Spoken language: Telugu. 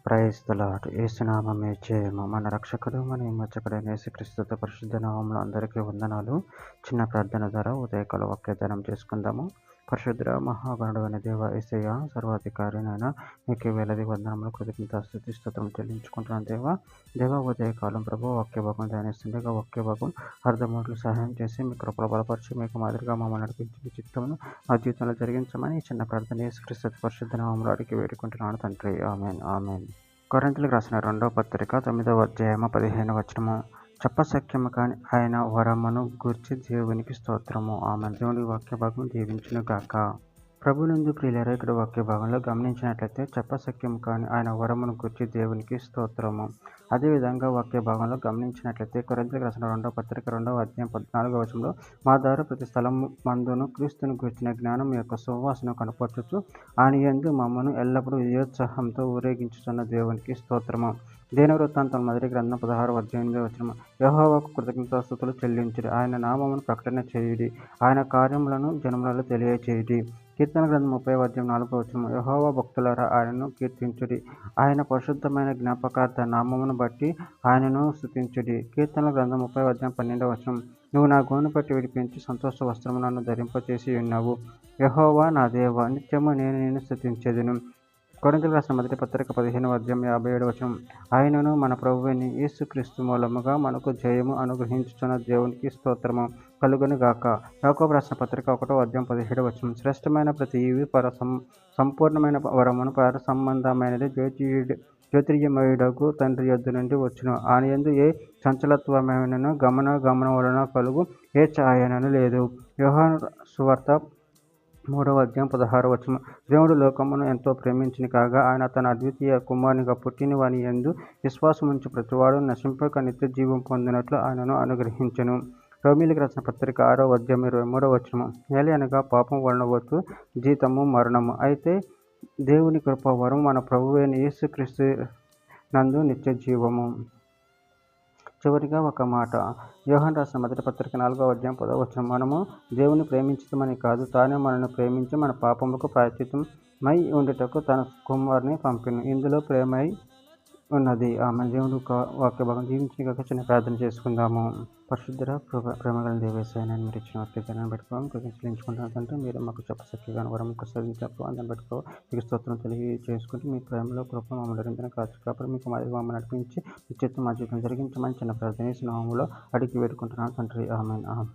Praise the lord. యేసునామమే జయము. మన రక్షకుడు మన విమోచకుడైన యేసుక్రీస్తు పరిశుద్ధ నామములో అందరికీ వందనాలు. చిన్న ప్రార్థన ద్వారా ఉదయకాల వాక్యదానం చేసుకుందాము. పరిశుద్ధ మహాగణుడైన దేవ యేసయ్య, సర్వాధికారినైన మీకు వేలది వందనములు, కృతజ్ఞత స్తుతి స్తోత్రం చెల్లించుకుంటున్నాను దేవ ఉదయకాలం ప్రభు వాక్యభాగం ధ్యానిస్తుండగా వాక్యభాగం అర్ధమూట్లు సహాయం చేసి మీ కృపలో బలపరిచి మీకు మాదిరిగా మమ్మల్ని నడిపించి మీ చిత్తమును మా జీవితంలో జరిగించమని చిన్న ప్రార్థన యేసుక్రీస్తు పరిశుద్ధ నామములో అడిగి వేడుకుంటున్నాను తండ్రి. ఆమేన్ ఆమేన్. కొరింథీయులకు రాసిన 2వ పత్రిక 9వ అధ్యాయము 15వ వచనము. చెప్పశక్యము కాని ఆయన వరమును గూర్చి దేవునికి స్తోత్రము. ఆమేన్. దేవుని వాక్య భాగం దీవించును గాక. ప్రభునందు ప్రియులారా, ఇక్కడ వాక్య భాగంలో గమనించినట్లయితే చెప్పశక్యము కాని ఆయన వరమును గూర్చి దేవునికి స్తోత్రము. అదేవిధంగా వాక్య భాగంలో గమనించినట్లయితే కొరింథీయులకు రాసిన 2వ పత్రిక 2వ అధ్యాయం 14వ వచనంలో మా ద్వారా ప్రతి స్థలము మందును క్రీస్తును గూర్చిన జ్ఞానం యొక్క సువాసన కనపరచుచు ఆయన యందు మమ్మను ఎల్లప్పుడూ విజయోత్సాహంతో ఊరేగించుతున్న దేవునికి స్తోత్రము. దేని వృత్తాంతం మొదటి గ్రంథం 16వ అధ్యాయం 8వ వచనం. యెహోవాకు కృతజ్ఞతాస్తుతులు చెల్లించుడి, ఆయన నామమును ప్రకటన చేయుడి, ఆయన కార్యములను జనములలో తెలియచేయుడి. కీర్తన గ్రంథం 30వ అధ్యాయం 4వ వచనం. యెహోవా భక్తులారా ఆయనను కీర్తించుడి, ఆయన పరిశుద్ధమైన జ్ఞాపకార్థ నామమును బట్టి ఆయనను స్తుతించుడి. కీర్తన గ్రంథం 30వ అధ్యాయం 12వ వచనం. నువ్వు నా గోను పట్టి విడిపించి సంతోష వస్త్రము నన్ను ధరింపచేసి ఉన్నావు. యెహోవా నా దేవా, నిత్యము నేను నిన్ను స్తుతించెదను. కొరింథీయులకు రాసిన మొదటి పత్రిక 15వ అధ్యాయం 57వ వచనం. ఆయనను మన ప్రభువైన యేసుక్రీస్తు మూలముగా మనకు జయము అనుగ్రహించుచున్న దేవునికి స్తోత్రము కలుగును గాక. యాకోబు రాసిన పత్రిక 1వ అధ్యాయం 17వ వచనం. శ్రేష్టమైన ప్రతి ఈవి సంపూర్ణమైన వరమును పర సంబంధమైనది జ్యోతిర్యమయుడగు తండ్రి యొద్ద నుండి వచ్చును. ఆయన యందు ఏ చంచలత్వమైనను గమనం వలన కలుగు ఏ ఛాయనను లేదు. యోహాను సువార్త 3వ అధ్యాయం 16వ వచనం. దేవుడు లోకమును ఎంతో ప్రేమించిన కాగా ఆయన తన అద్వితీయ కుమారునిగా పుట్టిన వాని యందు విశ్వాసముంచు ప్రతివాడు నశింపక నిత్య జీవం పొందినట్లు ఆయనను అనుగ్రహించెను. రోమీయులకు రాసిన పత్రిక 6వ అధ్యాయం 23వ వచనం. ఏలయనగా పాపం వలన వచ్చు జీతము మరణము, అయితే దేవుని కృపావరం మన ప్రభువైన యేసుక్రీస్తు నందు నిత్య జీవము. చివరిగా ఒక మాట. యోహాను రాసిన మొదటి పత్రిక 4వ అధ్యాయం 10వ వచనం. మనము దేవుని ప్రేమించమని కాదు, తానే మనల్ని ప్రేమించి మన పాపములకు ప్రాయశ్చిత్తమై ఉండుటకు తన కుమారుని పంపెను. ఇందులో ప్రేమై ఉన్నది. ఆమె దేవుని వాక్య భాగం జీవించగా చిన్న ప్రార్థన చేసుకుందాము. పరిశుద్ధ ప్రేమగల దేవేశాయని మీరు ఇచ్చిన వాక్యాన్ని పెట్టుకోవాలి కృతజ్ఞతలుకుంటున్నాను తండ్రి. మీరు మాకు చెప్పశక్తిగా వరం ప్రసాదించినప్పుడు అందరిని పెట్టుకో మీకు స్తోత్రం తెలియజేసుకుంటూ మీ ప్రేమలో కృప మమ్మల్ని నిరంతరం కాపాడు మీకు మమ్మల్ని నడిపించి నిశ్చితం మా జీవితం జరిగించమని చిన్న ప్రార్థన నామములో అడిగి వేడుకుంటున్నాను తండ్రి. ఆమేన్ ఆమేన్.